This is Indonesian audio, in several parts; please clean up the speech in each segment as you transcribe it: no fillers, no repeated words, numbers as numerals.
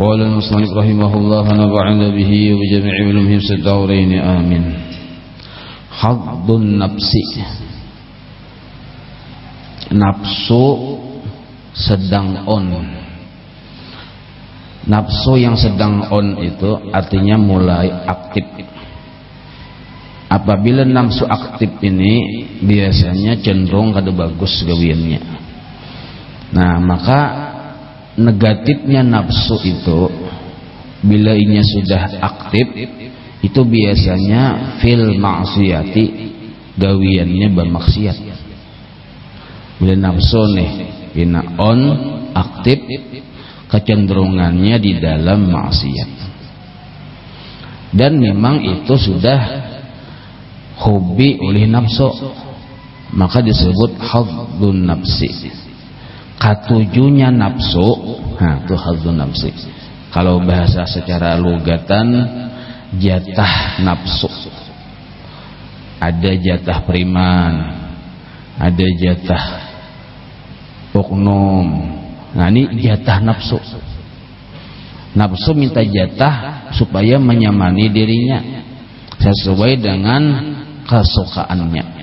qala al-musannif rahimahullah wa nafa'ana bihi wa jami'i ulumihim sad-dawrain amin. Haddun nafsi, nafsu sedang on. Nafsu yang sedang on itu artinya mulai aktif. Apabila nafsu aktif ini biasanya cenderung kada bagus gawiannya. Nah, maka negatifnya nafsu itu bila inya sudah aktif itu biasanya fil maksiati, gawiannya bermaksiat. Bila nafsu nih ina on aktif, kecenderungannya di dalam maksiat. Dan memang itu sudah hobi oleh nafsu, maka disebut haddun nafsi. Katujuhnya nafsu, nah itu haddun nafsi. Kalau bahasa secara lugatan, jatah nafsu. Ada jatah periman, ada jatah oknum. Nah ini jatah nafsu. Nafsu minta jatah supaya menyamani dirinya sesuai dengan kesukaannya.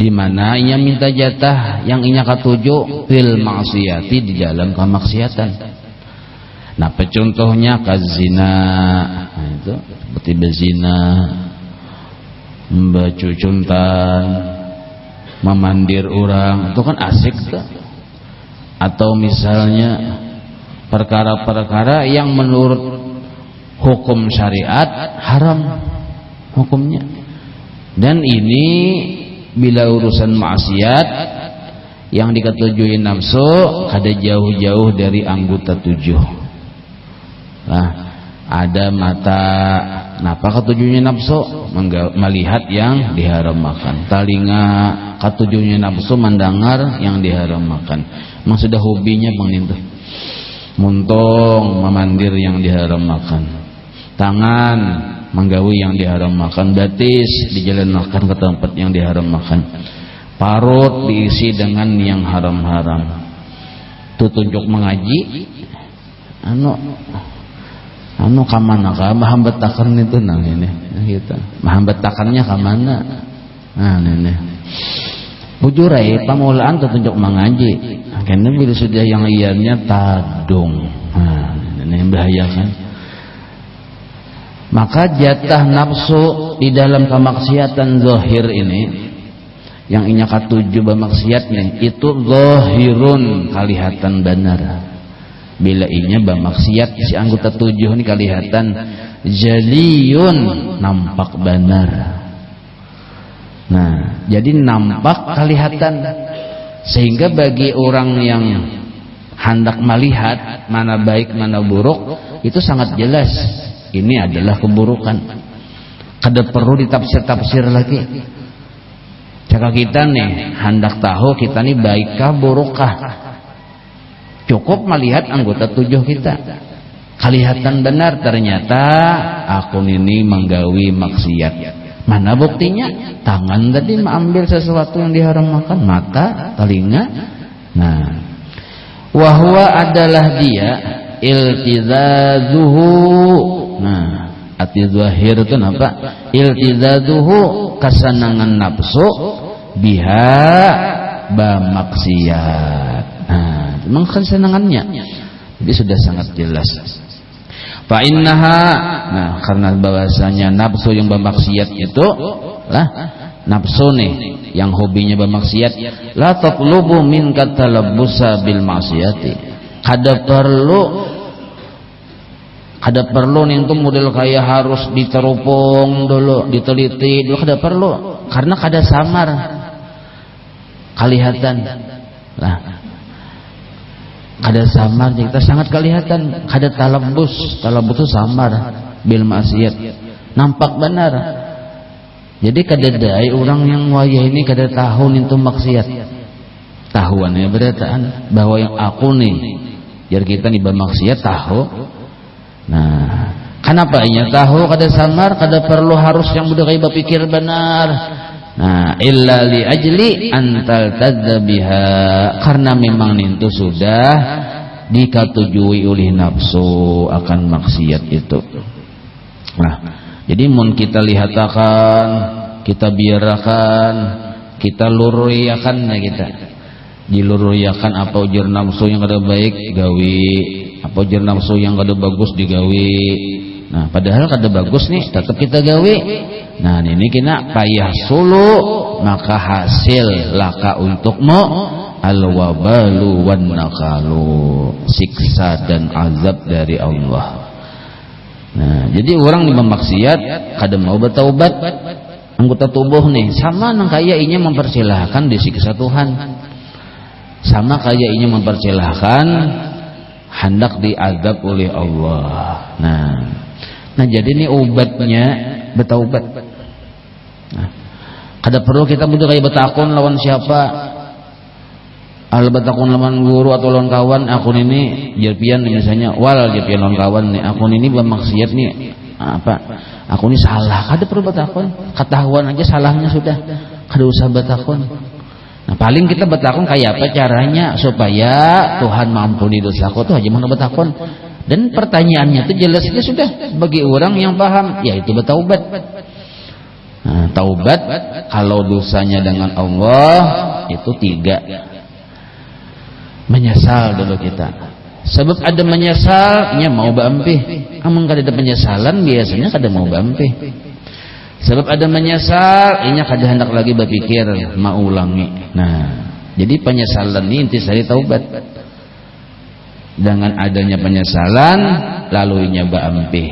Di mana ia minta jatah yang inya katuju fil maksiati, di dalam kemaksiatan. Nah, contohnya kazina, nah, itu seperti berzina, membacucuntan, memandir orang, itu kan asik tuh. Atau misalnya perkara-perkara yang menurut hukum syariat haram hukumnya. Dan ini bila urusan maksiat yang diketujui nafsu ada jauh-jauh dari anggota tujuh. Nah, ada mata, napa ketujuhnya nafsu? Melihat yang diharamkan. Telinga, ketujuhnya nafsu mendengar yang diharamkan. Memang sudah hobinya bang itu. Muntung, memandir yang diharamkan. Tangan, menggawi yang diharamkan. Batis, dijalankan ke tempat yang diharamkan. Parut diisi dengan yang haram-haram. Itu tunjuk mengaji. Anu kamana ka mahambetakan itu nang ini gitu. Mahambetakannya kamana? Nah ini. Bujurai pamulaan tunjuk mengaji. Karena bila sudah yang iannya tadung. Nah, ini membahayakan. Maka jatah nafsu di dalam kemaksiatan zahir ini yang inya katuju bermaksiatnya itu zahirun, kelihatan benar. Bila inya bermaksiat si anggota tujuh ini kelihatan jaliyun, nampak benar. Nah, jadi nampak kelihatan sehingga bagi orang yang hendak melihat mana baik mana buruk itu sangat jelas. Ini adalah keburukan. Kada perlu ditafsir-tafsir lagi. Jika kita nih hendak tahu kita nih baikkah burukkah, cukup melihat anggota tujuh kita. Kelihatan benar ternyata akun ini menggawi maksiat. Mana buktinya? Tangan tadi mengambil sesuatu yang diharamkan, mata, telinga. Nah, wahwa adalah dia iltizazuhu. Nah, arti zahir itu apa? Iltizazuhu, kesenangan nafsu biha bamaksiat. Nah, memang kesenangannya. Jadi sudah sangat jelas. Fa innaha, nah karena bahwasanya nafsu yang bermaksiat itu lah nafsu nih yang hobinya bermaksiat, la tatlubu min katalabbusa bil maksiati. Kada perlu nih itu model kayak harus diterupung dulu, diteliti dulu, kada perlu karena kada samar kelihatan lah. Kada samar kita sangat kelihatan, kada talabus itu samar bil maksiat, nampak benar. Jadi kada dai orang yang wayah ini kada tahu itu maksiat. Tahuannya berataan bahwa yang aku nih biar kita nih bermaksiat tahu. Nah, kenapa inya tahu kada samar, kada perlu harus yang budak kayak berpikir benar. Nah, illa li ajli antal tadzabiha, karena memang itu sudah dikatujui oleh nafsu akan maksiat itu. Nah, jadi mun kita lihatakan, kita biarakan, kita luriakan, nah kita diluriakan apa ujar nafsu yang kada baik gawi, apa ujar nafsu yang kada bagus digawi. Nah, padahal kada bagus nih tetap kita gawi. Nah, ini kena payah sulu, maka hasil laka untukmu al-wabalu wan nakalu, siksa dan azab dari Allah. Nah, jadi orang yang memaksiat kada mau bertaubat, anggota tubuh nih sama nang kaya inya mempersilahkan disiksa Tuhan, sama kaya inya mempersilahkan hendak diazab oleh Allah. Nah jadi ini obatnya bertaubat. Nah, kada perlu kita butuh kayak betakun lawan siapa, betakun lawan guru atau lawan kawan. Akun ini jerpian misalnya, wal jerpian lawan kawan nih, akun ini bermaksiat nih apa, akun ini salah, kada perlu betakun, ketahuan aja salahnya sudah, kada usah betakun. Nah, paling kita betakun kayak apa caranya supaya Tuhan mampuni dosaku tuh aja mana betakun. Dan pertanyaannya itu jelasnya sudah bagi orang yang paham, yaitu bertaubat. Nah, taubat kalau dosanya dengan Allah itu 3. Menyesal dulu kita. Sebab ada menyesalnya mau baampih. Amun kada ada penyesalan biasanya kada mau baampih. Sebab ada menyesal, inya kada hendak lagi berpikir mau ulangi. Nah, jadi penyesalan ini intisari taubat. Dengan adanya penyesalan lalu inya baampih.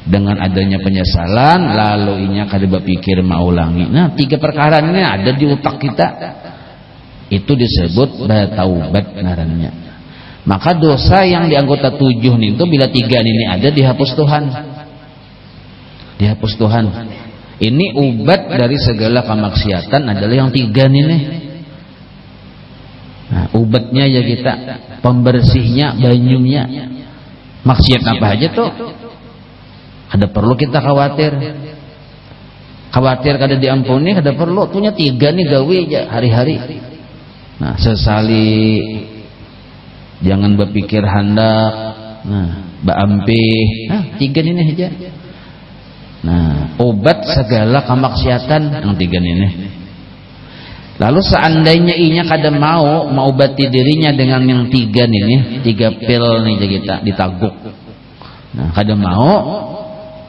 Dengan adanya penyesalan lalu inya kada berpikir mau ulangi. Nah, 3 perkara ini ada di otak kita. Itu disebut bertaubat ngarannya. Maka dosa yang di anggota 7 itu bila 3 ini ada dihapus Tuhan. Dihapus Tuhan. Ini obat dari segala kemaksiatan adalah yang 3 ini. Nah, obatnya ya kita, pembersihnya, banyunya. Maksiat apa aja tuh? Ada perlu kita khawatir. Khawatir kada diampuni, kada perlu. Tuhnya 3 nih gawe aja hari-hari. Nah, sesali, jangan berpikir hendak, nah, baampih. Nah, 3 ini aja. Nah, obat segala kemaksiatan yang 3 ini. Lalu seandainya inya kada mau obati dirinya dengan yang 3 ini, 3 pil nih kita ditaguk. Nah, kada mau,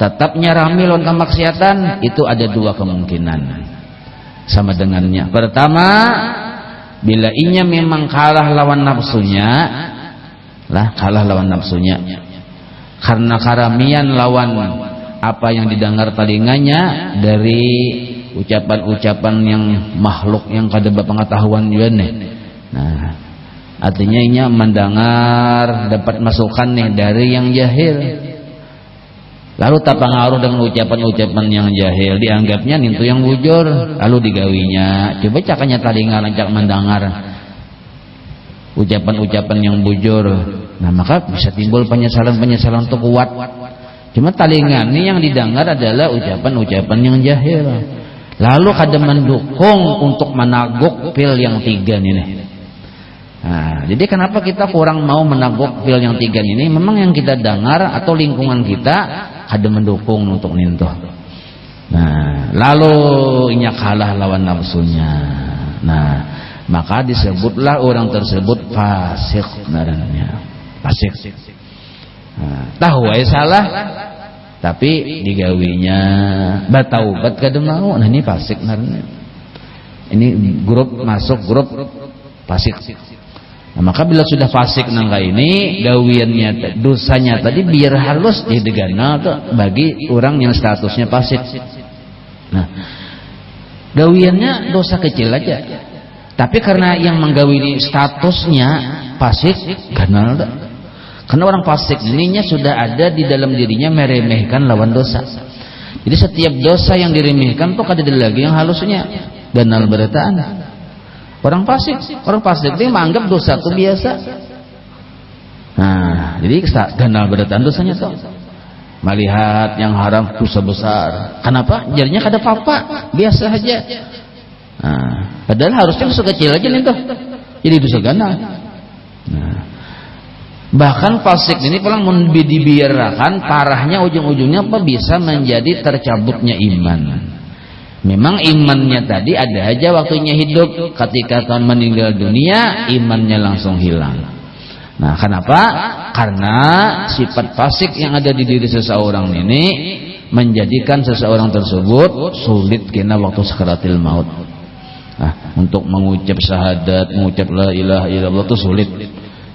tetap nyarami lawan kemaksiatan, itu ada 2 kemungkinan sama dengannya. Pertama, bila inya memang kalah lawan nafsunya, kalah lawan nafsunya, karena karamian lawan apa yang didengar telinganya dari ucapan-ucapan yang makhluk yang kada berpengetahuan juga nih. Nah, artinya inya mendengar dapat masukan nih dari yang jahil. Lalu tak pengaruh dengan ucapan-ucapan yang jahil, dianggapnya itu yang bujur, lalu digawinya. Coba cakanya telinga lancak mendengar ucapan-ucapan yang bujur. Nah, maka bisa timbul penyesalan-penyesalan untuk kuat. Cuma telinga ini yang didengar adalah ucapan-ucapan yang jahil. Lalu kada mendukung untuk menaguk pil yang 3 ini. Nah, jadi kenapa kita kurang mau menaguk pil yang 3 ini? Memang yang kita dengar atau lingkungan kita kada mendukung untuk nintuh. Nah, lalu inya kalah lawan nafsunya. Nah, maka disebutlah orang tersebut fasik namanya. Fasik. Nah, tahu aja salah tapi digawinya bataubat kada mau. Nah, ini fasik namanya. Ini grup masuk grup fasik. Nah, maka bila sudah fasik nangka ini, gawiannya dosanya tadi biar halus didegana tuh bagi orang yang statusnya fasik. Nah, gawiannya dosa kecil aja. Tapi karena yang menggawi statusnya fasik, karena orang fasik ininya sudah ada di dalam dirinya meremehkan lawan dosa. Jadi setiap dosa yang diremehkan tuh kada ada lagi yang halusnya, ganal berataan. Orang fasik itu menganggap dosa itu biasa. Nah, jadi ganal berataan dosanya tuh. Melihat yang haram dosa besar. Kenapa? Jadinya kada apa-apa, biasa aja. Nah, padahal harusnya dosa kecil aja nih tuh. Jadi dosa ganal. Nah, Bahkan fasik ini pulang dibiarkan, parahnya ujung-ujungnya apa bisa menjadi tercabutnya iman. Memang imannya tadi ada aja waktunya hidup, ketika kan meninggal dunia imannya langsung hilang. Nah, kenapa? Karena sifat fasik yang ada di diri seseorang ini menjadikan seseorang tersebut sulit kena waktu sakaratil maut. Nah, untuk mengucap syahadat, mengucap la ilaha illallah itu sulit.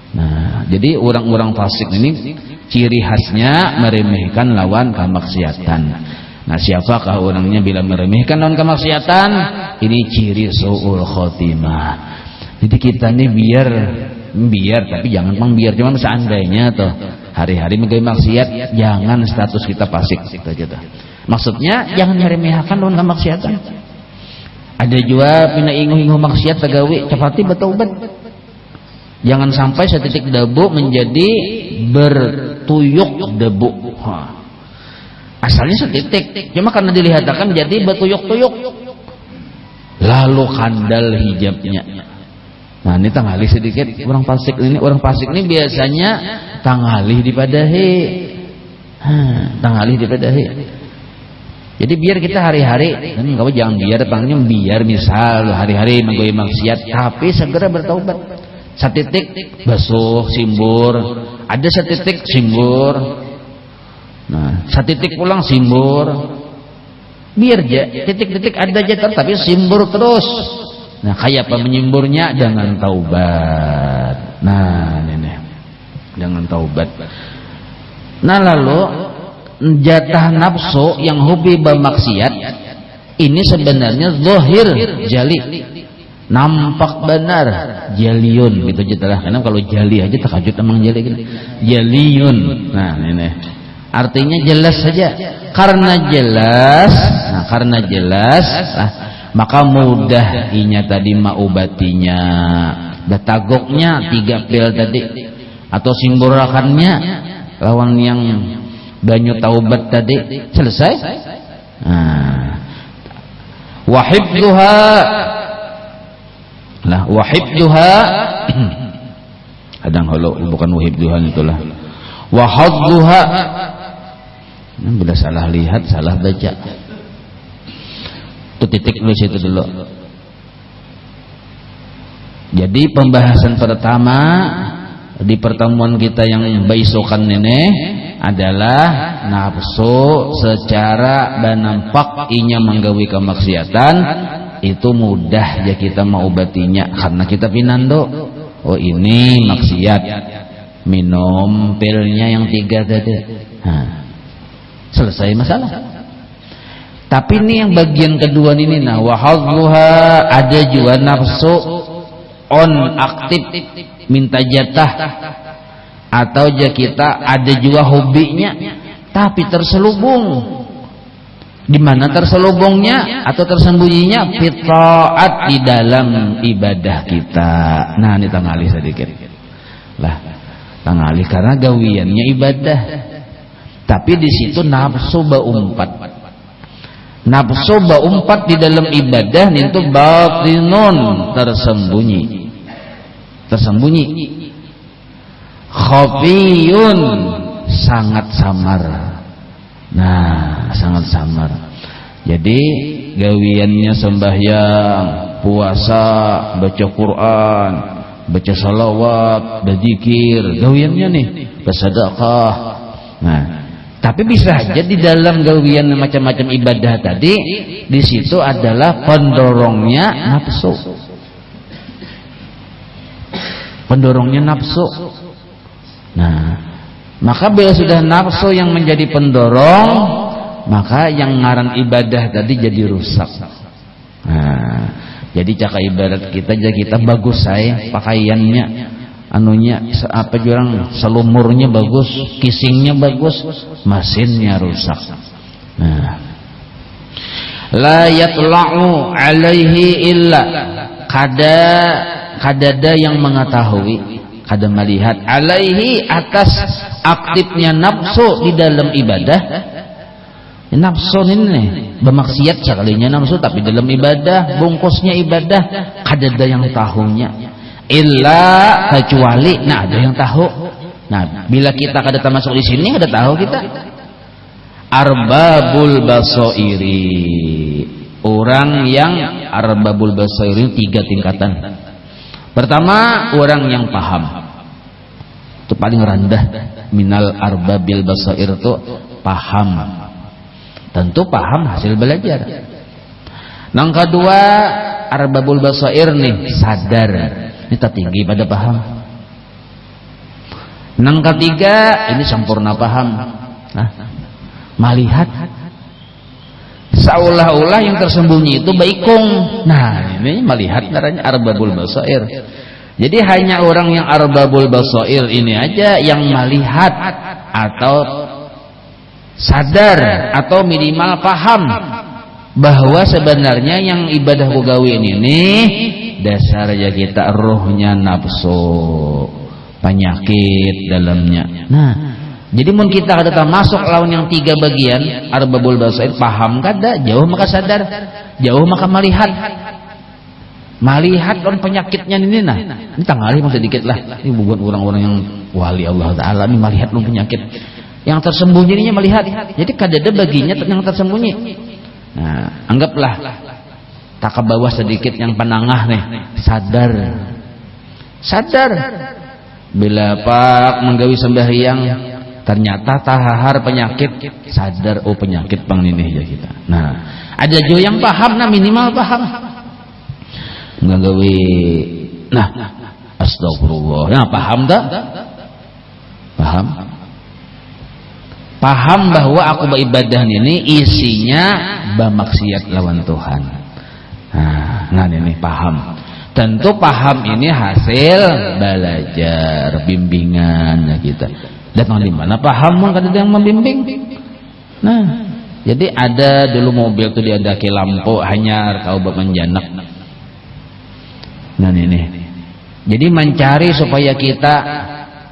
Nah, jadi orang-orang fasik ini ciri khasnya meremehkan lawan kemaksiatan. Nah, siapakah orangnya bila meremehkan lawan kemaksiatan? Ini ciri su'ul khotimah. Jadi kita nih biar tapi jangan biar cuma seandainya tuh hari-hari menggawe maksiat, jangan status kita fasik gitu aja tuh. Maksudnya jangan meremehkan lawan kemaksiatan. Ada juga pina inguh-inguh maksiat tagawi cepati bertaubat. Jangan sampai setitik debu menjadi bertuyuk debu. Asalnya setitik, cuma karena dilihatkan jadi bertuyuk-tuyuk. Lalu kandal hijabnya. Nah, ini tangalih sedikit orang fasik ini. Orang fasik ini biasanya tangalih dipadahi. Tangalih dipadahi. Jadi biar kita hari-hari, kamu jangan biar misal hari-hari menggoyang maksiat, tapi segera bertaubat. Satitik basuh simbur, ada satitik simbur, nah satitik pulang simbur, biar aja titik-titik ada aja tapi simbur terus. Nah, kayak apa menyimburnya? Dengan taubat. Nah ini dengan taubat. Nah, lalu jatah nafsu yang hobi bermaksiat ini sebenarnya zahir jali, nampak benar, jaliun gitu aja lah. Karena kalau jali aja terkajut emang jali gitu. Jaliun. Nah, ini artinya jelas saja. Karena jelas, maka mudah inya tadi maubatinya. Datagoknya 3 pil tadi atau simburakannya lawan yang banyu taubat tadi selesai. Nah, wahibduha lah, wahibduha kadang halo bukan wahibduha itulah wahadduha. Bila salah lihat salah baca itu titik dulu situ dulu. Jadi pembahasan pertama di pertemuan kita yang baisokan ini adalah nafsu secara nampak inya menggawi kemaksiatan itu mudah ya kita mengobatinya karena kita pinando. Oh, ini maksiat, minum pilnya yang 3 tadi. Selesai masalah. Tapi ini yang bagian kedua ini, nah wahadzuha, ada juga nafsu on aktif minta jatah, atau aja kita ada juga hobinya tapi terselubung. Di mana terselubungnya atau tersembunyinya? Fitaat, di dalam ibadah kita. Nah, ini tangalih sedikit lah, tangalih karena gawiannya ibadah, tapi di situ nafsu berumpat. Nafsu berumpat di dalam ibadah itu batinun, tersembunyi, khafiyun, sangat samar. Nah, sangat samar. Jadi gawiannya sembahyang, puasa, baca Quran, baca salawat, berzikir, gawiannya nih, bersedekah. Nah, tapi bisa aja di dalam gawian macam-macam ibadah tadi, di situ adalah pendorongnya nafsu. Pendorongnya nafsu. Nah, maka bila sudah nafsu yang menjadi pendorong, maka yang ngaran ibadah tadi jadi rusak. Nah, jadi caka ibadat kita jadi kita bagus saya pakaiannya, anunya apa jurang selumurnya bagus, kisingnya bagus, mesinnya rusak. Nah, la yatla'u alaihi illa, kadada yang mengetahui, kada melihat alaihi atas aktifnya nafsu di dalam ibadah. Nafsu ini bermaksiat sekalinya nafsu, tapi dalam ibadah, bungkusnya ibadah, kada ada yang tahunya. Illa kecuali, nah ada yang tahu. Nah, bila kita kada masuk di sini kada tahu kita. Arbabul basairi. Orang yang arbabul basairi 3 tingkatan. Pertama, orang yang paham. Itu paling rendah. Minal arbabil basair itu paham. Tentu paham hasil belajar. Yang kedua, arbabul basair nih sadar. Ini tertinggi pada paham. Yang ketiga, ini sempurna paham. Nah, melihat seolah-olah yang tersembunyi itu baikung. Nah, ini melihat caranya arbabul basair. Jadi hanya orang yang arbabul basair ini aja yang melihat atau sadar atau minimal paham bahwa sebenarnya yang ibadah kugawi ini dasar ya kita rohnya nafsu, penyakit dalamnya. Nah, jadi mun kita kada masuk lawan yang 3 bagian arbabul basair, paham kada, jauh maka sadar, jauh maka melihat on penyakitnya ini. Nah, ini tanggali sedikit lah. Ini bukan orang-orang yang wali Allah Ta'ala ini melihat on penyakit yang tersembunyi ini melihat. Jadi kada ada baginya yang tersembunyi. Nah, anggaplah tak ke bawah sedikit yang penangah nih, sadar bila pak menggawi sembahyang ternyata tahar penyakit, sadar oh penyakit pang ini ya kita. Nah, ada juga yang paham, nah minimal paham menggawi. Nah, astagfirullah. Nah, paham tak? Paham bahwa aku beribadah ini isinya bermaksiat lawan Tuhan. Nah ini paham. Tentu paham ini hasil belajar, bimbingan ya kita. Datang di mana paham kan ada yang membimbing. Nah, jadi ada dulu mobil tuh diadaki lampu hanya kau menjanak. Nah ini. Jadi mencari supaya kita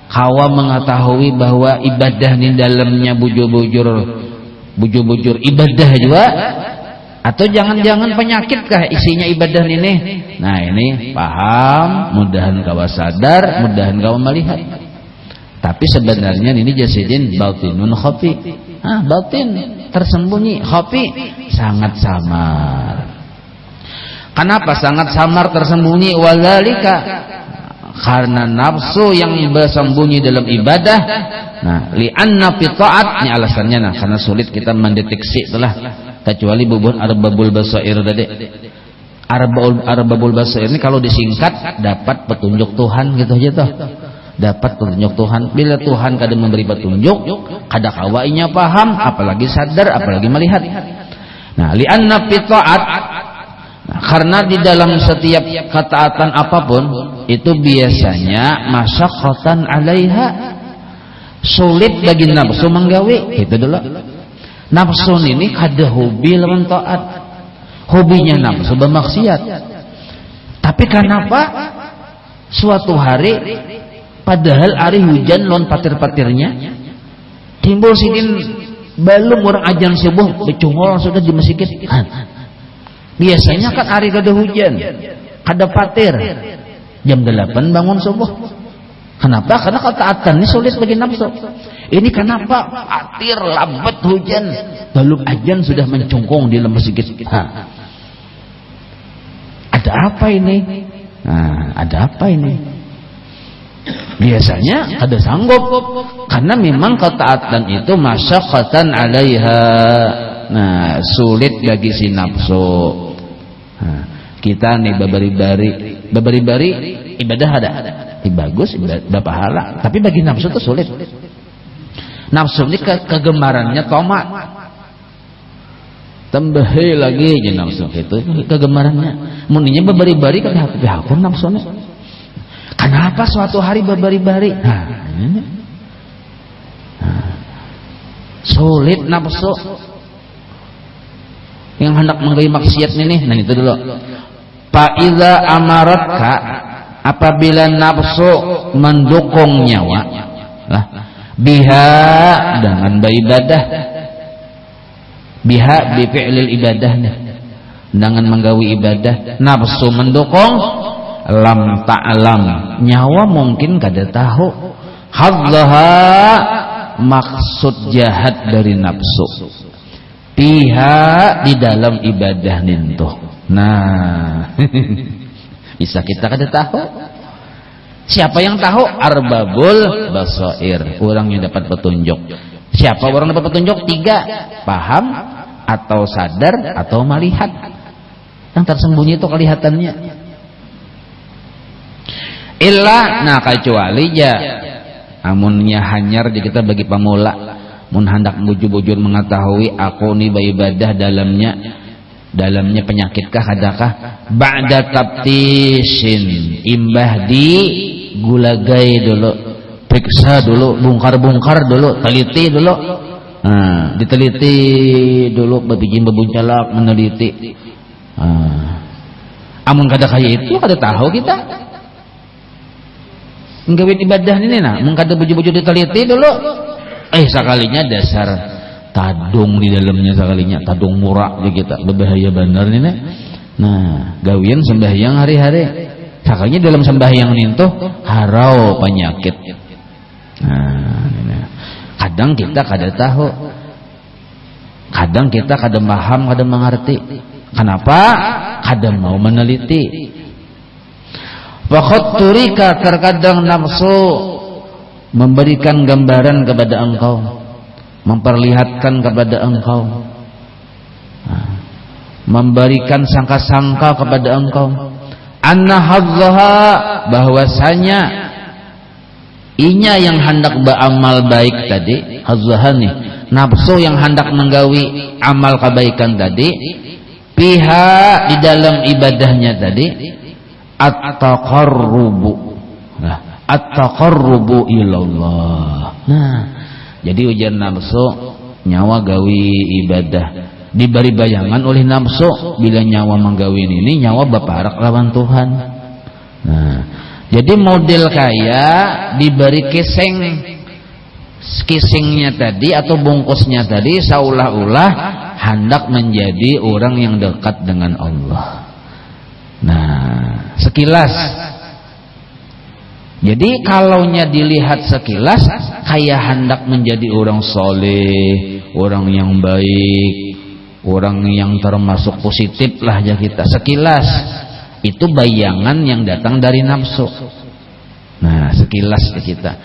kawa mengetahui bahwa ibadah ini dalamnya bujur-bujur ibadah juga, atau jangan-jangan penyakitkah isinya ibadah ini. Nah ini paham, mudahan kawa sadar, mudahan kawa melihat. Tapi sebenarnya ini jasidin batinun khafi. Batin tersembunyi, khafi sangat samar. Kenapa sangat samar tersembunyi? Wadzalika karena nafsu yang bersembunyi dalam ibadah. Nah, li'anna fi ta'at, ini alasannya. Nah, karena sulit kita mendeteksi itulah, kecuali bubun arbabul basair tadi. Arbabul basair ini kalau disingkat dapat petunjuk Tuhan gitu aja toh. Dapat petunjuk Tuhan. Bila Tuhan kadang memberi petunjuk, kada kawainya paham, apalagi sadar, apalagi melihat. Nah, li'anna fi ta'at. Nah, karena di dalam setiap ketaatan apapun itu biasanya masyaqqatan 'alaiha, sulit bagi nafsu menggawe. Itu dulu. Nafsu ini kada hobi lawan taat. Hobinya nafsu bermaksiat. Tapi kenapa suatu hari padahal hari hujan lawan patir-patirnya timbul sidin belum orang ajan subuh becungol sudah di masjid. Biasanya kan hari kada hujan, kada patir, jam 8 bangun subuh. Kenapa? Karena ketaatan ini sulit bagi nafsu. Ini kenapa? Patir, lambat hujan, belum ajan sudah mencungkung di dalam masjid. Ada apa ini? Ada apa ini? Biasanya kada sanggup, karena memang ketaatan itu masyaqqatan 'alaiha. Nah, sulit bagi si nafsu. Kita nih babari-bari ibadah ada. Bagus, ibadah pahala. Tapi bagi nafsu itu sulit. Nafsu ini kegemarannya tomat. Tambahi lagi aja nafsu itu kegemarannya. Muninya babari-bari kan hakun nafsunya. Kenapa suatu hari babari-bari? Sulit nafsu yang hendak menggawi maksiat ini. Nah itu dulu. Fa iza amaratka, apabila nafsu mendukung nyawa lah, biha dengan beribadah, biha bi fi'lil ibadah, dengan menggawi ibadah, nafsu mendukung, lam ta'lam, nyawa mungkin kada tahu hadzaha maksud jahat dari nafsu piha di dalam ibadah nintuh. Nah bisa kita kada tahu. Siapa yang tahu? Arbabul basair, orang yang dapat petunjuk. Siapa orang dapat petunjuk? 3, paham atau sadar atau melihat. Yang tersembunyi itu kelihatannya. Illa, nah kecuali ya amunnya hanyar di kita bagi pemula, mun hendak bujur-bujur mengetahui aku ni beribadah dalamnya penyakitkah adakah, ba'da tabtisin, imbah di gulagai dulu, periksa dulu, bongkar-bongkar dulu, teliti dulu. Nah, diteliti dulu babijin babuncalak, meneliti. Amun kada kaya itu kada tahu kita. Nggawin ibadah ini nah, mun kada bujur-bujur diteliti dulu. Sekalinya dasar tadung di dalamnya, sekalinya tadung murah di kita, berbahaya benar ini. Nah, gawian sembahyang hari-hari. Sekalinya dalam sembahyang itu harau penyakit. Nah, ini. Kadang kita kada tahu. Kadang kita kada paham, kada mengerti. Kenapa? Kada mau meneliti. Fakhatturika, terkadang nafsu memberikan gambaran kepada engkau, memperlihatkan kepada engkau, memberikan sangka-sangka kepada engkau, anna hadzaha, bahwasanya inya yang hendak beramal baik tadi, hadzaha nih nafsu yang hendak menggawi amal kebaikan tadi, piha di dalam ibadahnya tadi, at-taqarrubu, at-taqarrubu ilallah. Nah, jadi ujian nafsu nyawa gawi ibadah diberi bayangan oleh nafsu, bila nyawa menggawin ini nyawa baparak lawan Tuhan. Nah, jadi model kaya diberi kisingnya tadi atau bungkusnya tadi seolah-olah hendak menjadi orang yang dekat dengan Allah. Nah, sekilas. Jadi kalaunya dilihat sekilas kayak hendak menjadi orang soleh, orang yang baik, orang yang termasuk positif lah ya kita. Sekilas itu bayangan yang datang dari nafsu. Nah, sekilas ya kita.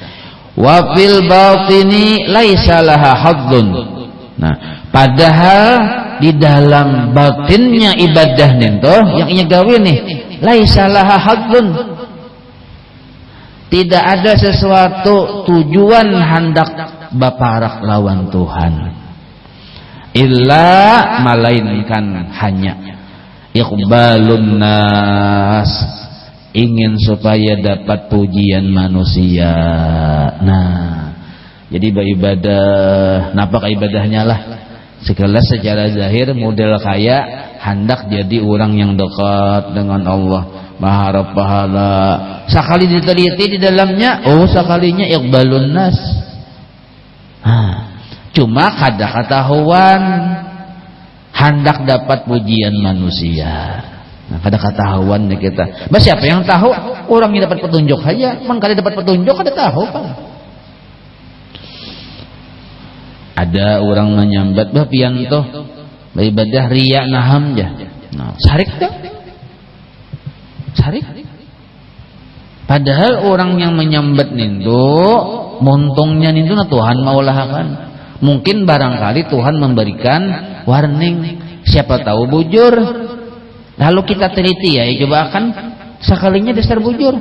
Wa fil batini laisa laha hadzun. Nah, padahal di dalam batinnya ibadah nento yang inya gawe nih laisa laha hadzun. Tidak ada sesuatu tujuan hendak baparak lawan Tuhan. Illa melainkan hanya iqbalun nas, ingin supaya dapat pujian manusia. Nah, jadi beribadah, napa ibadahnya lah sekelas secara zahir model kaya hendak jadi orang yang dekat dengan Allah, mengharap pahala. Sekali diteliti di dalamnya, sekalinya iqbalun nas. Cuma kada ketahuan hendak dapat pujian manusia. Nah, kada ketahuan nih kita. Mas siapa yang tahu? Orang yang dapat petunjuk saja. Man kada dapat petunjuk kada tahu kan. Ada orang menyambat bah pianto beribadah riya naham ja. Nah, sarik dah. Sarik. Padahal orang yang menyambat nindu montongnya nindu na Tuhan maulahakan. Mungkin barangkali Tuhan memberikan warning. Siapa tahu bujur. Lalu kita teliti ya, coba akan sekalinya dasar bujur.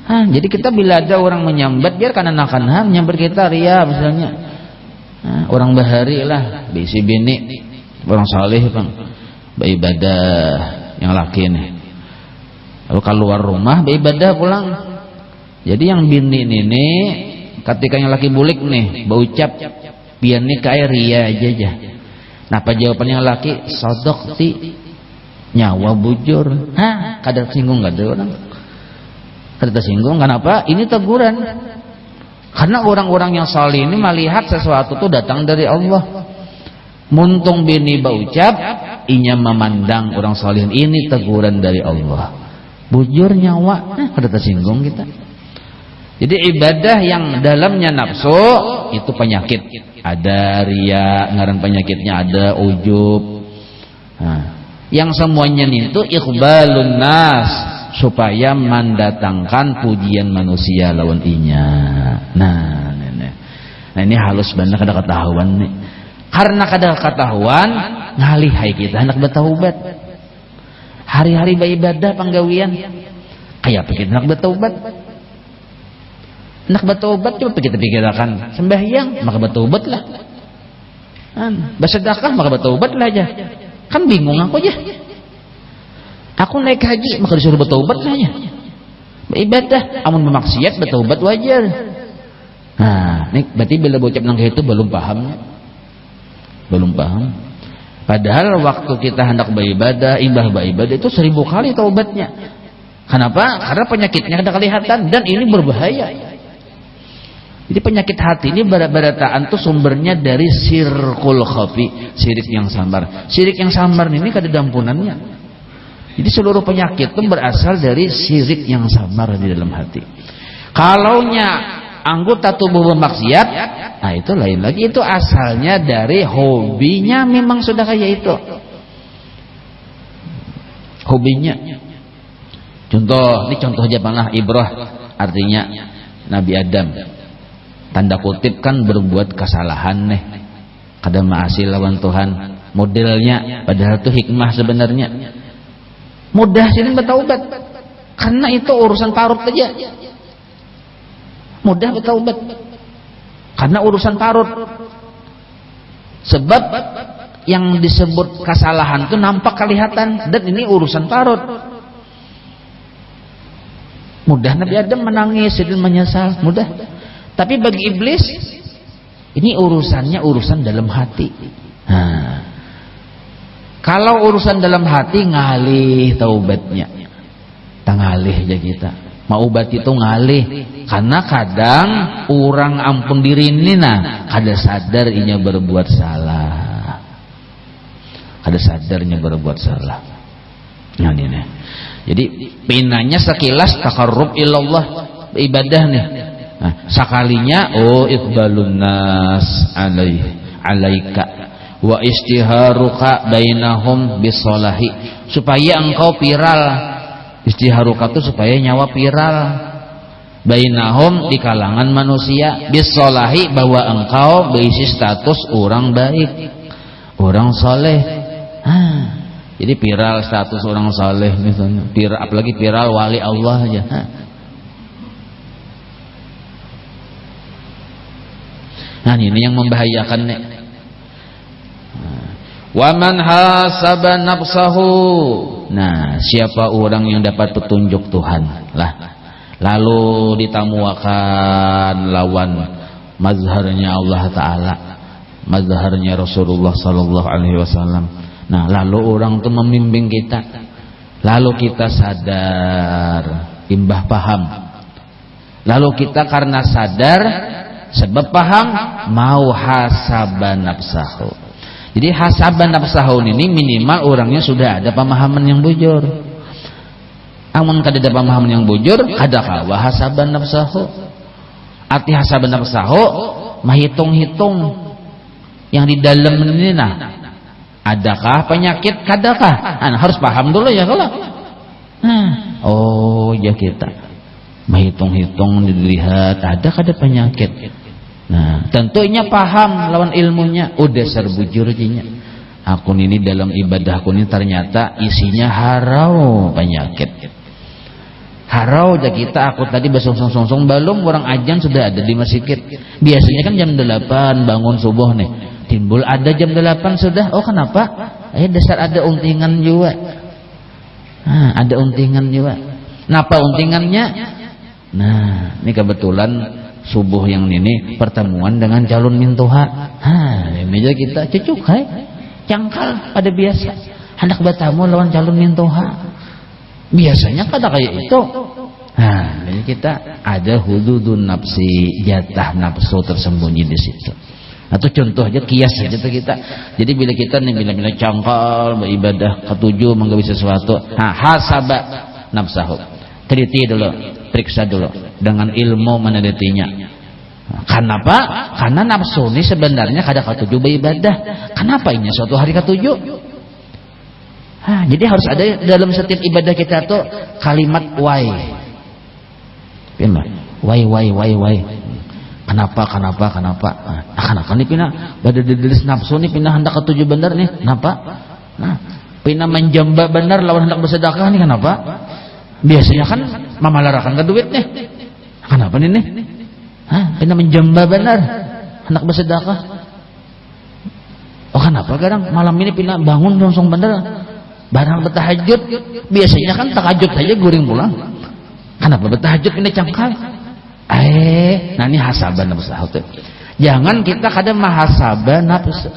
Jadi kita bila ada orang menyambat biar kan anak-anak menyambat kita ria misalnya. Orang bahari lah, bisi bini, orang saleh bang, beribadah yang laki nih. Lalu keluar rumah beribadah pulang. Jadi yang bini ini ketika yang laki bulik nih berucap biar nih kayak ria aja. Nah apa jawabannya yang laki? Sodok ti nyawa bujur. Kada singgung gak ada orang. Kada tersinggung kenapa? Ini teguran. Karena orang-orang yang saleh ini melihat sesuatu itu datang dari Allah. Muntung bini berucap, inya memandang orang saleh ini teguran dari Allah. Bujur nyawa, kada tersinggung kita. Jadi ibadah yang dalamnya nafsu itu penyakit. Ada riya, ngaran penyakitnya ada ujub. Nah, yang semuanya itu iqbalun nas, supaya mendatangkan pujian manusia lawan inya. Nah ini halus benar kada ketahuan nih. Karena kada ketahuan ngalih hai kita hendak bertaubat. Hari-hari beribadah panggawian kayak pikir hendak bertaubat. Nak bertobat coba kita pikirkan sembahyang maka bertobatlah, bersedekah maka bertobatlah aja. Kan bingung aku aja. Aku naik haji maka disuruh bertobatlah aja. Beribadah, amun bermaksiat bertobat wajar. Nah, ini berarti bila bocap nang itu belum paham. Padahal waktu kita hendak beribadah, beribadah itu 1000 kali taubatnya. Kenapa? Karena penyakitnya ada kelihatan dan ini berbahaya. Jadi penyakit hati ini barataan tuh sumbernya dari sirkul khafi, sirik yang samar. Sirik yang samar ini kada dampunannya. Jadi seluruh penyakit itu berasal dari sirik yang samar di dalam hati. Kalaunya anggota tubuh bermaksiat, nah itu lain lagi, itu asalnya dari hobinya memang sudah kayak itu. Hobinya. Contoh, ini contoh aja malah ibrah, artinya Nabi Adam. Tanda kutip kan berbuat kesalahan nih, kada maasi lawan Tuhan modelnya, padahal itu hikmah sebenarnya. Mudah sih bertaubat karena itu urusan parut aja. Mudah bertaubat karena urusan parut, sebab yang disebut kesalahan itu nampak kelihatan dan ini urusan parut. Mudah Nabi Adam menangis dan menyesal, mudah. Tapi bagi iblis ini urusannya urusan dalam hati. Nah, kalau urusan dalam hati ngalih taubatnya, tangalih aja kita. Mau obat itu ngalih, karena kadang orang ampun diri ini kada sadar inya berbuat salah. Kada sadarnya berbuat salah. Nah ini. Jadi pinanya sekilas takarrub ilallah, ibadah nih. Nah, sakalinya iqbalun nas alaika wa istiharuka bainahum bisolahi, supaya engkau viral. Istiharuka itu supaya nyawa viral bainahum di kalangan manusia, bisolahi bahwa engkau berisi status orang baik, orang soleh. Jadi viral status orang soleh misalnya, viral, apalagi viral wali Allah aja. Nah ini yang membahayakan nih. Wa man hasaba nafsahu. Nah, siapa orang yang dapat petunjuk Tuhan lah, lalu ditamuakan lawan mazharnya Allah Ta'ala, mazharnya Rasulullah Sallallahu Alaihi Wasallam. Nah, lalu orang itu membimbing kita, lalu kita sadar, imbah paham, lalu kita karena sadar sebab paham mau hasaban nafsahu. Jadi hasaban nafsahu ini minimal orangnya sudah ada pemahaman yang bujur. Amun kada ada pemahaman yang bujur, ada kawa hasaban nafsahu. Arti hasaban nafsahu menghitung-hitung yang di dalam ini adakah penyakit, kadakah? Harus paham dulu ya kalau. Oh ya kita menghitung-hitung, dilihat ada kada penyakit. Nah, tentunya paham lawan ilmunya, udah serbujur jinya. Akun ini dalam ibadah akun ini ternyata isinya harau penyakit. Harau aja kita, aku tadi besong-song belum orang ajan sudah ada di masjid. Biasanya kan jam 8 bangun subuh nih. Timbul ada jam 8 sudah. Oh kenapa? Dasar ada untingan juga. Ada untingan juga. Napa untingannya? Nah, ini kebetulan subuh yang ini pertemuan dengan calon mintuha. Ini aja kita cucuk hai. Cangkal pada biasa. Hendak bertamu lawan calon mintuha. Biasanya kada kayak itu. Ini kita ada hududun nafsi, jatah nafsu tersembunyi di situ. Atau contoh aja, kias saja kita. Jadi bila kita nih bila cangkal beribadah ketujuh menggawi sesuatu, hasaba nafsahu. Teliti dulu. periksa dulu dengan ilmu menelitinya. Kenapa? Karena nafsu ini sebenarnya kada katuju beribadah. Kenapa ini suatu hari katuju? Jadi harus ada dalam setiap ibadah kita tuh kalimat why. Why. Kenapa? Karena ini pina pada dedelis nafsu ini pina hendak katuju benar nih. Kenapa? Pina menjamba benar lawan hendak bersedekah nih. Kenapa? Biasanya kan mamalarakan ke duit nih. Kenapa nih? Pina menjamba benar hendak bersedekah. Oh kenapa kadang malam ini pina bangun langsung benar barang bertahajud. Biasanya kan tahajud saja guring pulang. Kenapa bertahajud ini cangkal? Nah ini hasaban nafsahu. Jangan kita kadang mahasabah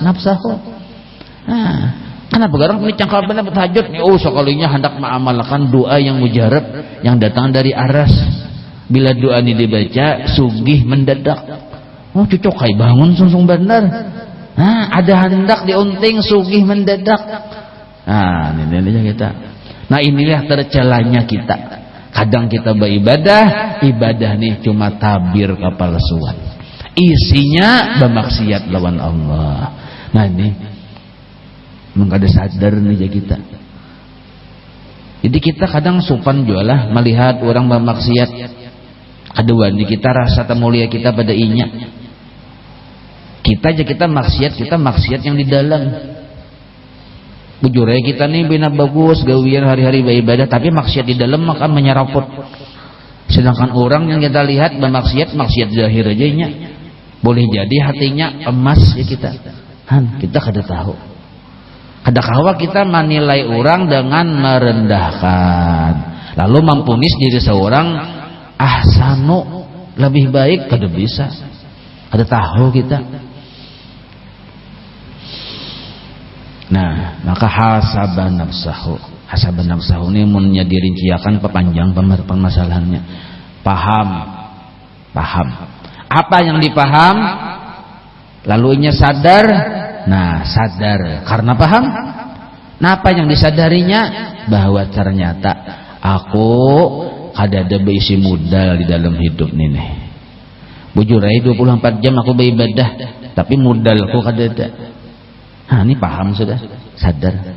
nafsahu. Kenapa garang ini cangkal benar bertahajud? Sekalinya hendak mengamalkan doa yang mujarab yang datang dari aras. Bila doa ini dibaca, sugih mendadak. Cocok kai bangun sungsung benar. Ada hendak diunting sugih mendadak. Ini kita. Inilah tercelanya kita. Kadang kita beribadah, ibadah nih cuma tabir kepalsuan. Isinya bermaksiat lawan Allah. Ini mengkada sadar nih kita. Jadi kita kadang supan jualah melihat orang bermaksiat. Kedua nih kita rasa temulia kita pada inya. Kita maksiat yang di dalam. Bujurnya kita nih bina bagus gawian hari-hari beribadah tapi maksiat di dalam maka menyeraput. Sedangkan orang yang kita lihat bermaksiat zahir aja nya. Boleh jadi hatinya emas ya kita. Kita kada tahu. Kada kawa kita menilai orang dengan merendahkan. Lalu mempunis diri seorang ahsanu lebih baik kada bisa. Kada tahu kita. Maka hasaban nafsahu ini menjadi rinciakan pepanjang permasalahannya. Paham. Apa yang dipaham lalu inya sadar. Sadar karena paham. Apa yang disadarinya bahwa ternyata aku kada ada beisi modal di dalam hidup nih. Bujur aja 24 jam aku beribadah tapi modalku kada ada. Ini paham sudah, sadar.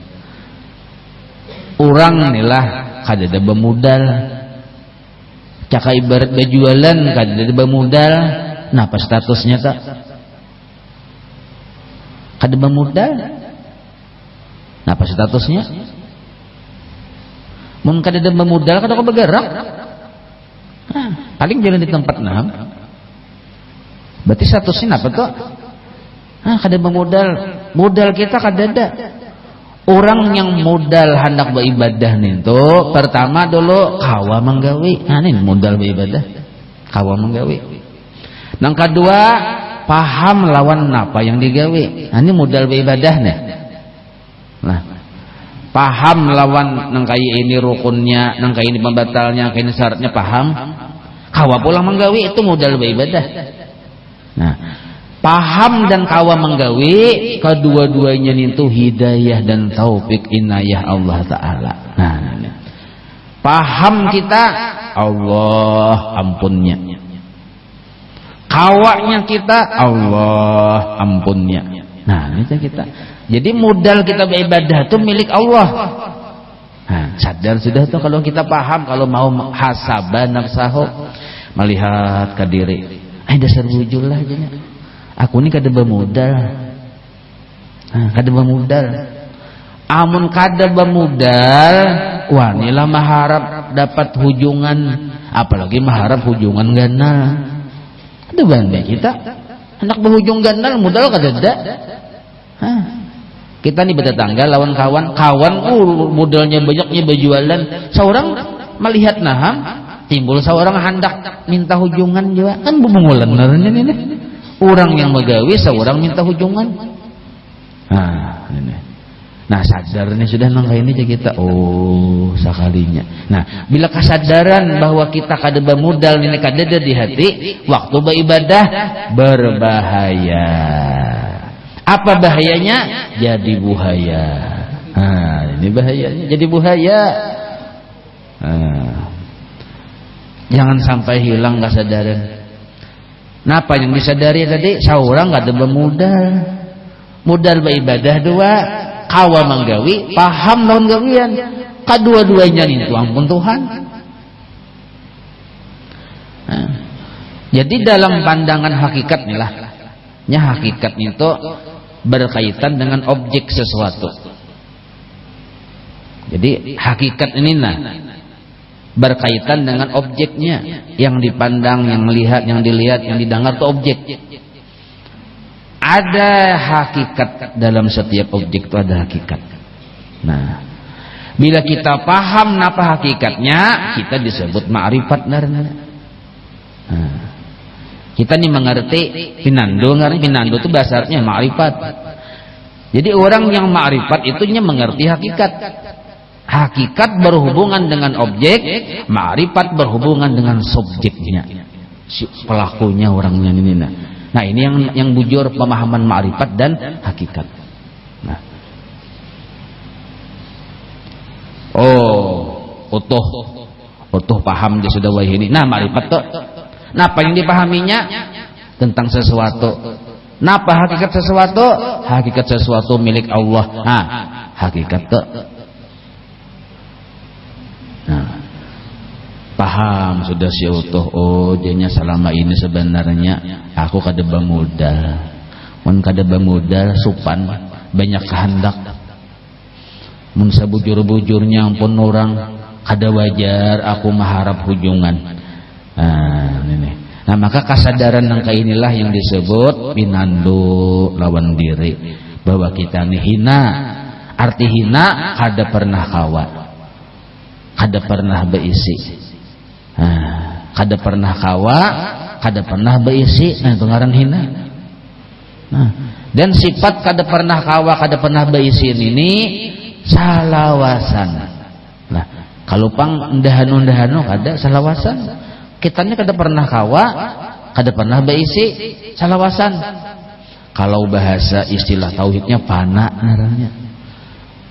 Orang inilah kada ada bermodal. Caka ibarat berjualan kada ada bermodal. Apa statusnya tak? Kada bermodal. Apa statusnya? Mun kada ada bermodal kada kau bergerak. Paling jalan di tempat berarti statusnya apa tuh? Kada bermodal. Modal kita kada ada. Orang yang modal hendak beribadah nih tuh pertama dulu kawa menggawi. Ini modal beribadah. Kawa menggawi. Yang kedua paham lawan apa yang digawi. Ini modal beribadah nih. Paham lawan nang kaya ini rukunnya, nang kaya ini pembatalnya, kaya ini syaratnya paham. Kawa pulang menggawi itu modal beribadah. Paham dan kawa menggawi kedua-duanya itu hidayah dan taufik inayah Allah Ta'ala. Paham kita Allah ampunnya, kawanya kita Allah ampunnya. Itu kita. Jadi modal kita beribadah itu milik Allah. Sadar sudah tuh kalau kita paham, kalau mau hasabah nafsahu, melihat ke diri. Dasar wujud lah aja. Aku ini kada bermodal. Amun kada bermodal, inilah maharap dapat hujungan, apalagi maharap hujungan ganal. Ada banyak kita hendak berhujung ganal modal kada ada. Kita nih bertetangga lawan kawan modalnya banyaknya berjualan. Seorang melihat timbul seorang hendak minta hujungan juga. Kan bubungulan ini. Orang yang megawi seorang minta hujungan. Ini. Sadar nih sudah nangka ini aja kita. Sekalinya. Bila kesadaran bahwa kita kada bermodal ini kada ada di hati, waktu beribadah berbahaya. Apa bahayanya? Jadi buhaya. Ini bahayanya jadi buhaya. Jangan sampai hilang kesadaran. Napa yang disadari tadi? Saurang nggak ada modal beribadah dua, kawa manggawi, paham lawan gawian. Kedua-duanya itu ampun Tuhan. Nah, jadi dalam pandangan hakikat nih lah, hakikat itu berkaitan dengan objek sesuatu. Jadi hakikat ini berkaitan dengan objeknya, yang dipandang, yang melihat, yang dilihat, yang didengar itu objek. Ada hakikat dalam setiap objek itu ada hakikat. Nah, bila kita paham apa hakikatnya, kita disebut ma'rifat narnya. Nah, kita nih mengerti pinando itu bahasa artinya ma'rifat. Jadi orang yang ma'rifat itunya mengerti hakikat. Hakikat berhubungan dengan objek, ma'rifat berhubungan dengan subjeknya, si pelakunya, orangnya ini. Nah ini yang bujur pemahaman ma'rifat dan hakikat. Nah, utuh paham dia sudah wahini. Nah ma'rifat tuh, apa yang dipahaminya tentang sesuatu. Napa hakikat sesuatu? Hakikat sesuatu milik Allah. Nah hakikat tuh. Nah, paham sudah si utuh. Oh, dianya selama ini sebenarnya aku kadeba modal. Mun kadeba modal supan, banyak kehendak. Mun sabujur-bujurnya ampun orang kada wajar aku mengharap hujungan. Nah, ini. Nah, maka kesadaran nangka inilah yang disebut pinando lawan diri, bahwa kita ini hina. Arti hina kada pernah kawa, kada pernah beisi. Kada pernah kawa, kada pernah beisi. Nah itu ngaran hina. Nah, dan sifat kada pernah kawa, kada pernah beisi ini salawasan. Nah kalau pang ndahanu kada salawasan. Kitanya kada pernah kawa, kada pernah beisi, salawasan. Kalau bahasa istilah tauhidnya pana naranya.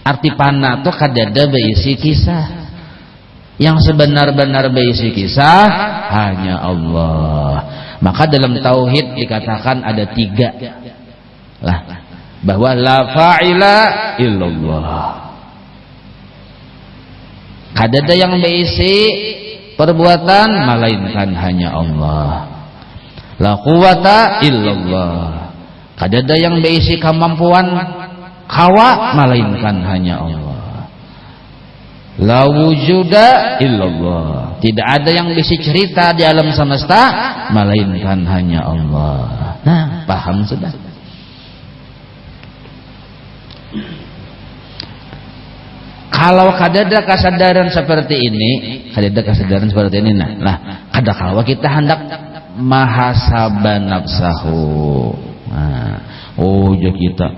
Arti pana tuh kada ada beisi kisah. Yang sebenar-benar berisi kisah hanya Allah. Maka dalam tauhid dikatakan ada 3 lah, bahwa la fa'ila illallah. Kada ada yang berisi perbuatan melainkan hanya Allah. La quwata illallah. Kada ada yang berisi kemampuan kawa melainkan hanya Allah. La wujuda illallah. Tidak ada yang bisa cerita di alam semesta melainkan hanya Allah. Nah, paham sudah. Kalau kadada kesadaran seperti ini, nah, kada kalau kita hendak mahasaban nafsahu. Nah, kita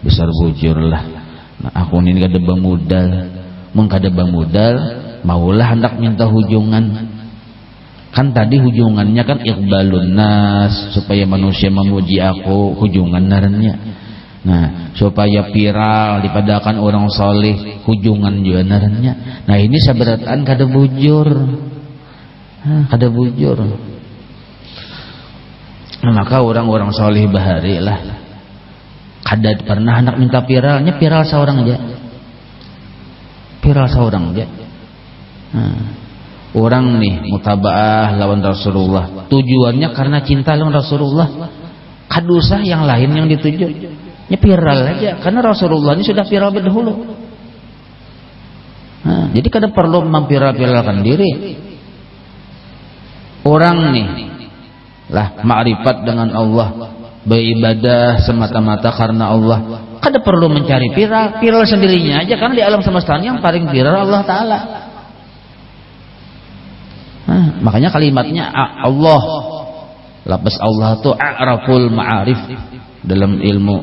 besar bujur lah. Nah, aku ini kada bamudal. Mun kada bamudal, maulah hendak minta hujungan. Kan tadi hujungannya kan iqbalun nas, supaya manusia memuji aku, hujungan narannya. Nah, supaya viral dipadakan orang soleh, hujungan juga narannya. Nah, ini saberatan kada bujur. Kada bujur. Nah, maka orang-orang soleh bahari lah kada pernah hendak minta viralnya, viral seorang aja. Viral seorang aja. Orang nih mutabaah lawan Rasulullah, tujuannya karena cinta lawan Rasulullah. Kadusah yang lain yang dituju. Ya viral aja karena Rasulullah ini sudah viral berdahulu. Jadi kada perlu memviral-viralkan diri. Orang nih lah ma'rifat dengan Allah, beribadah semata-mata karena Allah. Kada perlu mencari viral sendirinya aja, karena di alam semesta yang paling viral Allah Ta'ala. Makanya kalimatnya Allah, lafaz Allah itu a'raful ma'arif dalam ilmu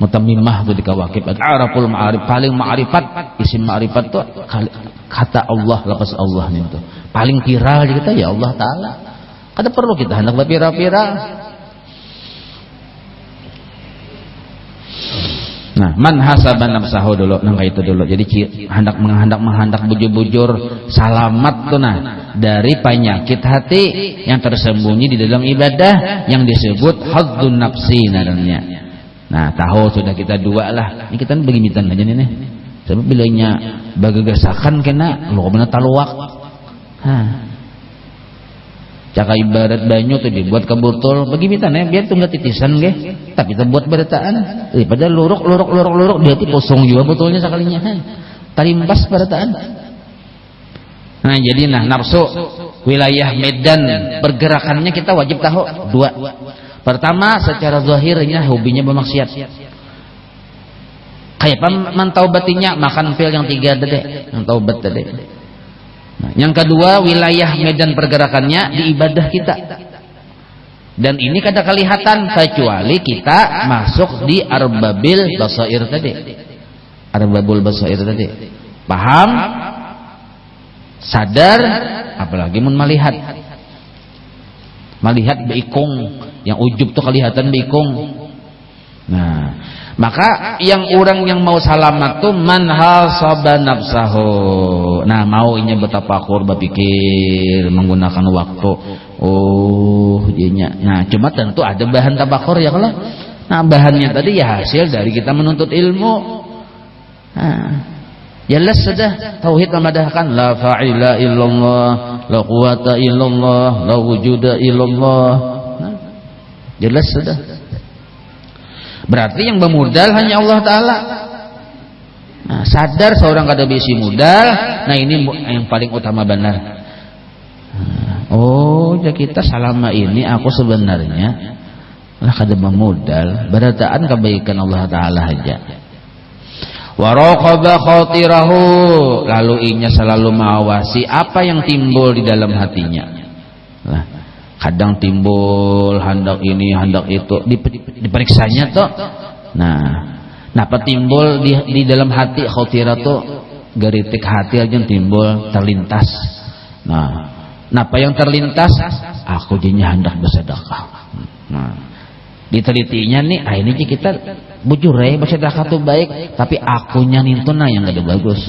mutammimah itu dikawakib. A'raful ma'arif, paling ma'rifat, isim ma'rifat itu kata Allah, lafaz Allah itu paling viral di kita ya Allah Ta'ala. Kada perlu kita hendak viral-viral. Nah, man hasaba nafsahu dulu, nangka itu dulu. Jadi menghendak bujur-bujur selamat tuh nah dari penyakit hati yang tersembunyi di dalam ibadah yang disebut hadzun nafsi namanya. Nah, tahu sudah kita dua lah. Ini kita begimitan aja nih. Sebab bilanya bagagasakan kena lo bener taluak. Caka ibarat banyu tuh dibuat ke botol begimitan ya biar tuh nggak titisan ge. Tapi kita buat berataan daripada luruk dia tuh kosong juga botolnya sekalinya. Tarimpas berataan. Nah, jadi nafsu wilayah medan pergerakannya kita wajib tahu dua. Pertama, secara zahirnya hobinya bermaksiat. Kayak mantaubatinya makan pil yang 3 tadi, yang taubat tadi. Nah, yang kedua, wilayah medan pergerakannya di ibadah kita. Dan ini kada kelihatan kecuali kita masuk di arbabil basair tadi. Arbabul basair tadi. Paham? Sadar, apalagi mun melihat. Melihat beikung, yang ujub tuh kelihatan beikung. Nah, maka yang orang yang mau selamat tuh man hasaba nafsahu. Nah, mau inya bertafakur, berpikir, menggunakan waktu. Oh, jadinya. Nah, cuma tentu ada bahan tafakur ya kalau. Nah, bahannya tadi ya hasil dari kita menuntut ilmu. Nah, jelas sudah tauhid memadahkan la fa'ila illallah, la quwata illallah, la wujuda illallah. Nah, jelas sudah. Berarti yang bermodal hanya Allah Ta'ala. Nah, sadar seorang kada bisi modal. Nah, ini yang paling utama benar. Oh, ya kita selama ini aku sebenarnya lah kada bermodal berataan kebaikan Allah Ta'ala aja. Wa raqaba khatirahu, lalu inya selalu mengawasi apa yang timbul di dalam hatinya. Nah, kadang timbul hendak ini hendak itu diperiksanya tuh. Nah, napa timbul di dalam hati khatirah tuh geritik hati aja timbul terlintas. Nah, napa yang terlintas? Aku jadinya hendak bersedekah. Nah, ditelitinya nih, ini kita bujur ya bersedekah tuh baik, tapi akunya nintuna yang gak ada bagus.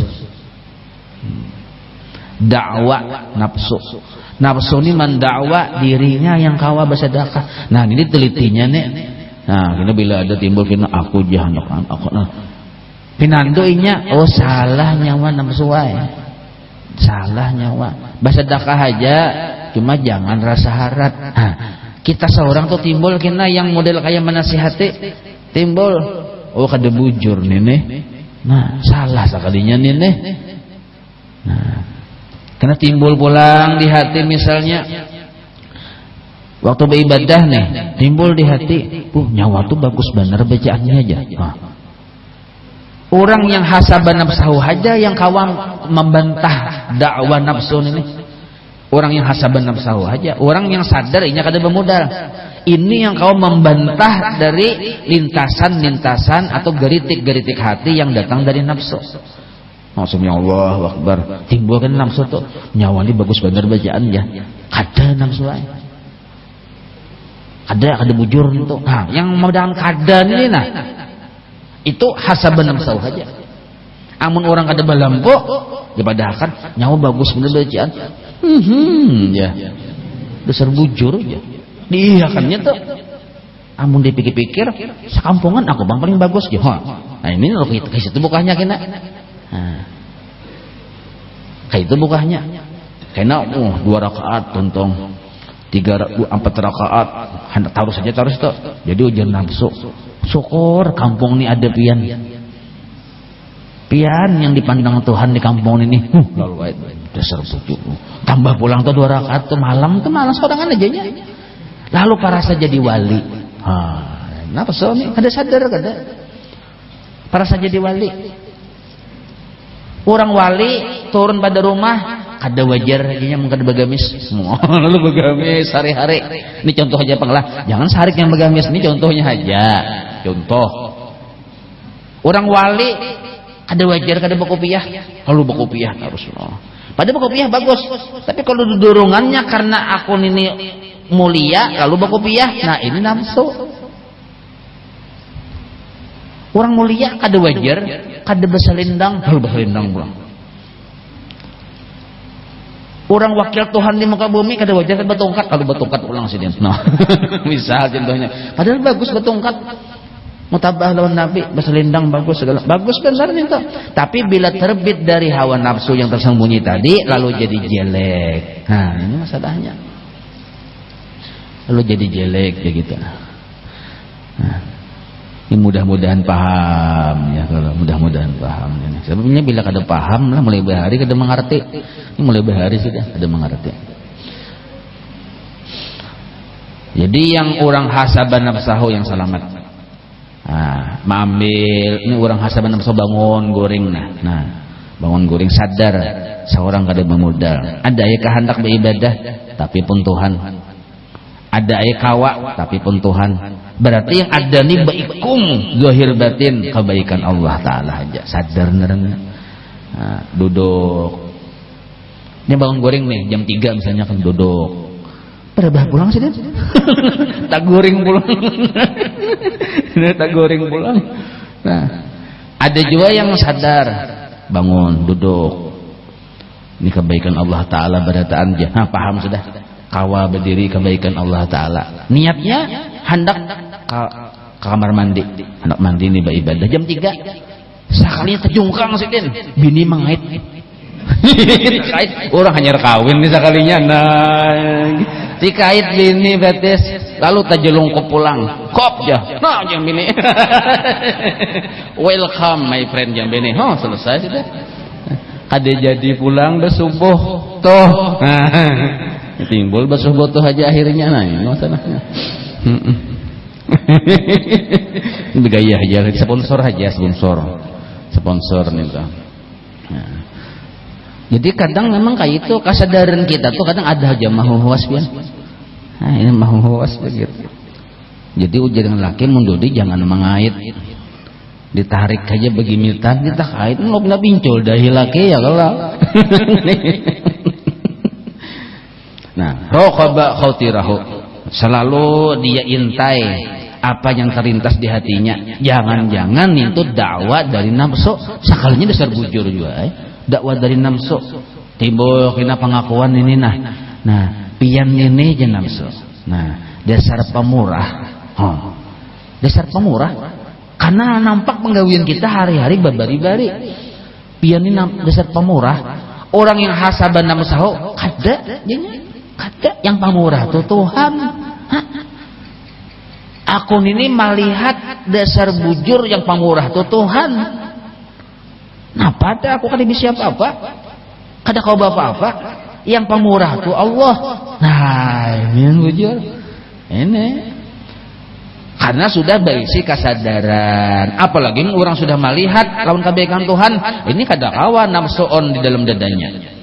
Dakwah nafsu. Nafsu ini mendakwa dirinya yang kawa bersedekah. Nah, ini telitinya nih. Nah, ini bila ada timbul kena aku jahanam aku. Nah, pinando inya, oh salah nyawa nafsu wae. Salah nyawa. Bersedekah aja, cuma jangan rasa harap. Nah, kita seorang tuh timbul kena yang model kayak menasihati, timbul oh kada bujur nih. Nah, salah sekalinya nih. Nah, karena timbul pulang di hati misalnya waktu beribadah nih, timbul di hati, nyawa tuh bagus bener bacaannya aja. Nah, orang yang hasaba nafsahu aja yang kawam membantah dakwah nafsu ini. Orang yang hasaba nafsahu aja, orang yang sadar inya kada bermodal. Ini yang kau membantah dari lintasan-lintasan atau geritik-geritik hati yang datang dari nafsu. Maksudnya Allah Akbar, timbul kan nafsu tuh nyawa ini bagus bener bacaan ya. Kada nafsu aja. Kada bujur itu. Nah, yang modal kada ini nah. Itu hasaba nafsu aja. Amun orang kada balampo, dipadahkan nyawa bagus bener bacaan. Ya. Dasar bujur aja. Diiyakannya tuh. Amun dipikir-pikir, sekampungan aku bang paling bagus ya. Nah, ini loh kita itu bukanya kena. Nah, kayak itu bukanya kena 2 rakaat tontong 4 rakaat hendak taruh saja terus tuh jadi ujian nafsu. Syukur kampung ini ada pian yang dipandang Tuhan di kampung ini. Lalu dasar bujuk tambah pulang tuh 2 rakaat tuh malam sorangan aja nya. Lalu para saja jadi wali. Nafsu ini ada sadar kada para saja jadi wali. Orang wali turun pada rumah kada wajar aja mungkin begamis. Lalu begamis hari-hari. Ini contoh aja penglah. Jangan sarik yang begamis, ini contohnya aja. Contoh. Orang wali kada wajar kada berkopiah. Lalu berkopiah harus. Pada berkopiah bagus. Tapi kalau dorongannya karena akun ini mulia lalu berkopiah. Nah, ini nafsu. Orang mulia kada wajar, kada basalindang, basalindang pulang. Orang wakil Tuhan di muka bumi kada wajar kada batungkat, kalau batungkat pulang sih dia. Nah, misal contohnya. Padahal bagus batungkat. Mutabah lawan Nabi, basalindang bagus segala. Bagus kan saran itu. Tapi bila terbit dari hawa nafsu yang tersembunyi tadi lalu jadi jelek. Nah, ini masalahnya. Lalu jadi jelek begitu. Nah, ini mudah-mudahan paham ya, kalau mudah-mudahan paham ini. Sebabnya bila kada paham lah mulai bahari kada mengerti. Ini mulai bahari sudah kada mengerti. Jadi yang orang hasaban nafsahu yang selamat. Nah, mengambil ini orang hasaban nafsahu bangun goreng nah bangun goreng sadar seorang kada memodal. Ada ya kehendak beribadah tapi pun Tuhan. Ada ya kawa tapi pun Tuhan. Berarti yang ada nih baikum zahir batin kebaikan Allah Ta'ala aja sadar nerengnya. Nah, duduk ini bangun goreng nih jam 3 misalnya kan duduk pada bah pulang sih dia tak goreng pulang tak goreng pulang. Nah ada juga yang sadar bangun duduk ini kebaikan Allah Ta'ala berataan aja. Nah paham sudah kawa berdiri kebaikan Allah Ta'ala niatnya hendak ke kamar mandi hendak mandi nih beribadah jam 3 sekalinya terjungkang sih din bini mengait orang hanya kawin nih sekalinya nah dikait bini betes lalu tajelung ke pulang kop ya nah jam bini welcome my friend jam bini oh selesai sudah kada jadi pulang dah subuh toh timbul basuh tuh aja akhirnya nah ini masalahnya bergaya aja sponsor nih tuh. Nah. Jadi kadang memang kayak itu kesadaran kita tuh kadang ada aja mahu-huas pian. Nah ini mahu-huas begitu. Jadi ujian laki mundudi jangan mengait. Ditarik aja begimitan kita kait ngobna bincul dahi laki ya kalau. Nah, raqaba khatirahu. Selalu dia intai apa yang terlintas di hatinya. Jangan-jangan itu dakwah dari nafsu. Sekalinya dasar bujur juga dakwah dari nafsu timbul kena pengakuan ini nah pian ini aja nafsu nah dasar pemurah dasar pemurah karena nampak penggawian kita hari-hari babari-bari pian ini dasar pemurah orang yang hasaban nafsahu kada yang pemurah tuh Tuhan aku ini melihat dasar bujur yang pemurah tuh Tuhan. Nah pada aku kada bisa apa-apa kada kau apa-apa yang pemurah tu Allah. Nah ini yang bujur ini karena sudah berisi kesadaran apalagi orang sudah melihat lawan kebaikan Tuhan ini kada kawan nafsuon di dalam dadanya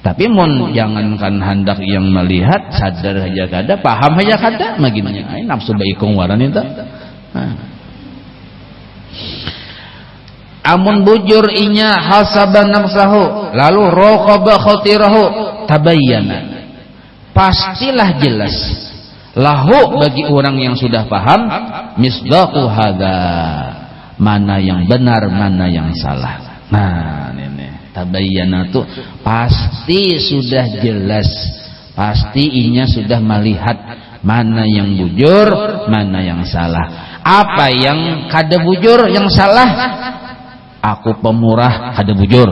tapi mon jangankan hendak yang melihat sadar aja kada paham aja kada maginya nafsu baikung waran itu amun bujur inya hasaban nafsahu lalu raqaba khatirahu tabayyana pastilah jelas lahu bagi orang yang sudah paham misdaqu hadza mana yang benar mana yang salah. Nah ini tabayyana tuh pasti sudah jelas pasti inya sudah melihat mana yang bujur mana yang salah. Apa yang kada bujur yang salah aku pemurah kada bujur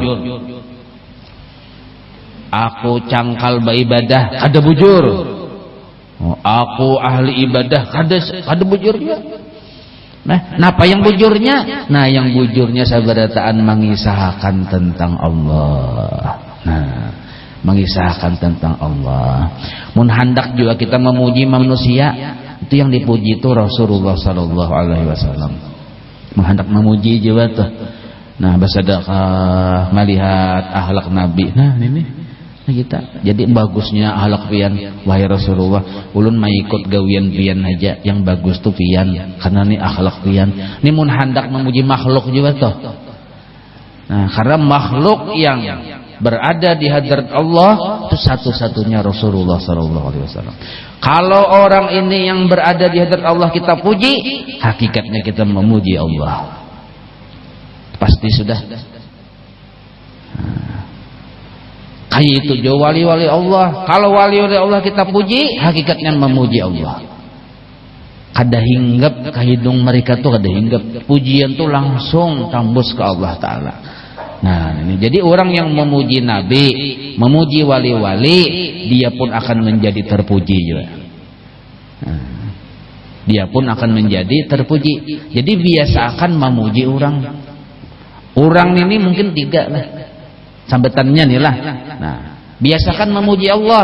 aku cangkal beribadah kada bujur aku ahli ibadah kada bujur juga. Nah apa yang bujurnya nah yang bujurnya sabarataan mengisahkan tentang Allah. Nah mengisahkan tentang Allah mun hendak juga kita memuji manusia itu yang dipuji itu Rasulullah sallallahu alaihi wasallam hendak memuji juga tuh. Nah bersedekah melihat akhlak Nabi. Nah ini kita jadi bagusnya akhlak pian wahai Rasulullah ulun mengikut gawian pian aja yang bagus tuh pian karena nih akhlak pian ini mun hendak memuji makhluk juga tuh. Nah karena makhluk yang berada di hadirat Allah itu satu-satunya Rasulullah sallallahu alaihi wasallam. Kalau orang ini yang berada di hadirat Allah kita puji hakikatnya kita memuji Allah. pasti sudah. Kayak itu jo wali-wali Allah. Kalau wali-wali Allah kita puji, hakikatnya memuji Allah. Kada hinggap ke hidung mereka tuh, kada hinggap. Pujian tuh langsung tembus ke Allah Ta'ala. Nah ini jadi orang yang memuji Nabi, memuji wali-wali, dia pun akan menjadi terpuji juga. Dia pun akan menjadi terpuji. Jadi biasakan memuji orang. Orang ini mungkin 3 lah sambetannya nih lah. Nah, biasakan memuji Allah,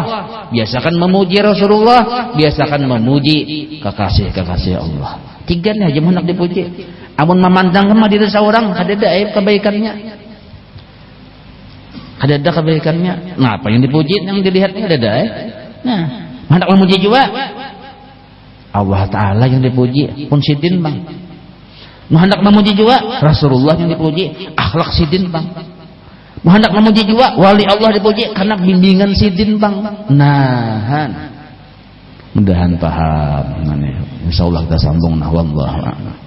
biasakan memuji Rasulullah, biasakan memuji kekasih-kekasih Allah. 3 nih aja hendak dipuji. Amun memandang mah diri seorang kada ada kebaikannya. Ada kebaikannya. Nah, apa yang dipuji, yang dilihatnya ada Nah, hendak memuji juga Allah Ta'ala yang dipuji, pun sidin bang. Hendak memuji juga Rasulullah yang dipuji, akhlak sidin bang. Hendak memuji juga wali Allah dipuji karena bimbingan sidin bang. Nah, mudahan paham. Insyaallah kita sambung. Nah, wallahu a'lam.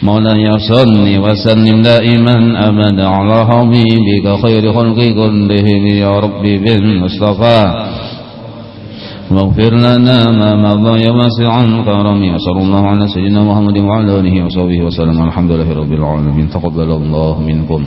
Maulana salli wa sallim daiman abada ala habibika khairi khalqi kullihim ya rabbi bil mustafa واغفر لنا ما مضى يا واسع الكرم صلى الله على سيدنا محمد وعلى اله وصحبه وسلم الحمد لله رب العالمين تقبل الله منكم